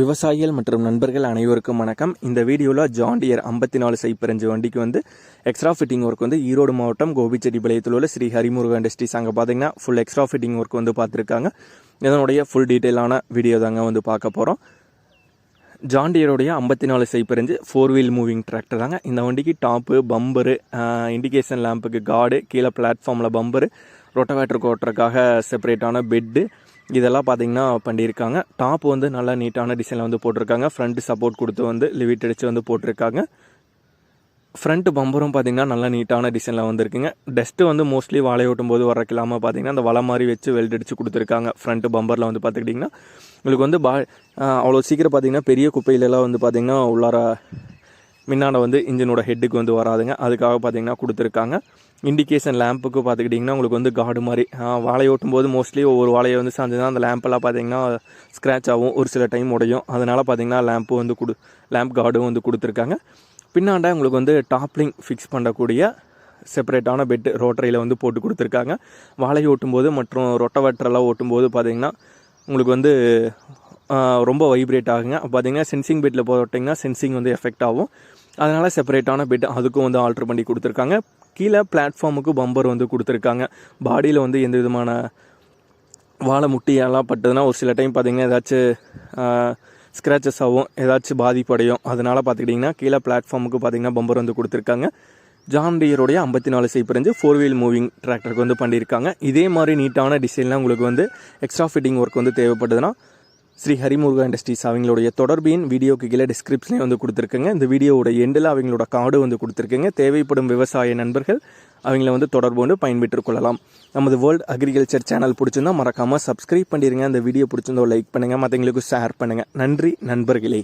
விவசாயிகள் மற்றும் நண்பர்கள் அனைவருக்கும் வணக்கம். இந்த வீடியோவில் ஜான் டியர் 5405 வண்டிக்கு வந்து எக்ஸ்ட்ரா ஃபிட்டிங் ஒர்க் வந்து ஈரோடு மாவட்டம் கோபிச்செட்டிப்பாளையத்தில் உள்ள ஸ்ரீ ஹரிமுருகா இண்டஸ்ட்ரீஸ் அங்கே பார்த்தீங்கன்னா ஃபுல் எக்ஸ்ட்ரா ஃபிட்டிங் ஒர்க் வந்து பார்த்துருக்காங்க. இதனுடைய ஃபுல் டீட்டெயிலான வீடியோ தாங்க வந்து பார்க்க போகிறோம். ஜான் டியருடைய 5405 4 வீல் மூவிங் டிராக்டர் தாங்க. இந்த வண்டிக்கு டாப்பு, பம்பரு, இண்டிகேஷன் லேம்புக்கு கார்டு, கீழே பிளாட்ஃபார்மில் பம்பரு, ரொட்டவேட்டர் ஓட்டுறதுக்காக செப்பரேட்டான பெட்டு, இதெல்லாம் பார்த்தீங்கன்னா பண்ணியிருக்காங்க. டாப் வந்து நல்லா நீட்டான டிசைனில் வந்து போட்டிருக்காங்க. ஃப்ரண்ட் சப்போர்ட் கொடுத்து வந்து லிவிட் அடித்து வந்து போட்டிருக்காங்க. ஃப்ரண்ட் பம்பரும் பார்த்தீங்கன்னா நல்லா நீட்டான டிசைனில் வந்துருக்குங்க. டஸ்ட்டு வந்து மோஸ்ட்லி வாழை ஓட்டும் போது வரக்கு இல்லாமல் பார்த்தீங்கன்னா அந்த வலை மாதிரி வச்சு வெல்ட் அடித்து கொடுத்துருக்காங்க. ஃப்ரண்ட் பம்பரில் வந்து பார்த்துக்கிட்டிங்கன்னா உங்களுக்கு வந்து அவ்வளோ சீக்கிரம் பார்த்தீங்கன்னா பெரிய குப்பையிலலாம் வந்து பார்த்திங்கன்னா உள்ளார முன்னாடி வந்து இன்ஜினோட ஹெட்டுக்கு வந்து வராதுங்க. அதுக்காக பார்த்தீங்கன்னா கொடுத்துருக்காங்க. இண்டிகேஷன் லேம்புக்கு பார்த்துக்கிட்டிங்கன்னா உங்களுக்கு வந்து கார்டு மாதிரி வாழை ஓட்டும் போது மோஸ்ட்லி ஒவ்வொரு வாழையை வந்து சார்ந்துதான் அந்த லேம்பெல்லாம் பார்த்தீங்கன்னா ஸ்க்ராட்ச் ஆகும், ஒரு சில டைம் உடையும். அதனால் பார்த்தீங்கன்னா லேம்ப் கார்டும் வந்து கொடுத்துருக்காங்க. பின்னாண்ட உங்களுக்கு வந்து டாப்லிங் ஃபிக்ஸ் பண்ணக்கூடிய செப்பரேட்டான பெட்டு ரோட்டரியில் வந்து போட்டு கொடுத்துருக்காங்க. வாழை ஓட்டும்போது மற்றும் ரொட்டவேட்டரெல்லாம் ஓட்டும்போது பார்த்தீங்கன்னா உங்களுக்கு வந்து ரொம்ப வைப்ரேட் ஆகுங்க. பார்த்தீங்கன்னா சென்சிங் பெட்டில் போட்டிங்கன்னா சென்சிங் வந்து எஃபெக்ட் ஆகும். அதனால் செப்பரேட்டான பெட் அதுக்கும் வந்து ஆல்ட்ரு பண்ணி கொடுத்துருக்காங்க. கீழே பிளாட்ஃபார்முக்கு பம்பர் வந்து கொடுத்துருக்காங்க. பாடியில் வந்து எந்த விதமான வாழை முட்டியெல்லாம் பட்டதுன்னா ஒரு சில டைம் பார்த்திங்கன்னா ஏதாச்சும் ஸ்க்ராச்சஸ் ஆகும், ஏதாச்சும் பாதிப்படையும். அதனால் பார்த்துக்கிட்டிங்கன்னா கீழே பிளாட்ஃபார்முக்கு பார்த்திங்கன்னா பம்பர் வந்து கொடுத்துருக்காங்க. ஜான் டியருடைய 5405 4 வீல் மூவிங் டிராக்டருக்கு வந்து பண்ணியிருக்காங்க. இதே மாதிரி நீட்டான டிசைன்லாம் உங்களுக்கு வந்து எக்ஸ்ட்ரா ஃபிட்டிங் ஒர்க் வந்து தேவைப்படுதுன்னா ஸ்ரீ ஹரிமுருகா இண்டஸ்ட்ரீஸ் அவங்களுடைய தொடர்பின் வீடியோக்கு கீழே டிஸ்கிரிப்ஷனே வந்து கொடுத்துருக்குங்க. இந்த வீடியோவோட எண்டில் அவங்களோட கார்டு வந்து கொடுத்துருக்குங்க. தேவைப்படும் விவசாய நண்பர்கள் அவங்கள வந்து தொடர்பு கொண்டு பயன்பெற்றுக் கொள்ளலாம். நமது வேர்ல்டு அக்ரிகல்ச்சர் சேனல் பிடிச்சிருந்தா மறக்காமல் சப்ஸ்கிரைப் பண்ணிடுங்க. அந்த வீடியோ பிடிச்சிருந்தோ லைக் பண்ணுங்கள், மற்றவங்களுக்கு ஷேர் பண்ணுங்கள். நன்றி நண்பர்களே.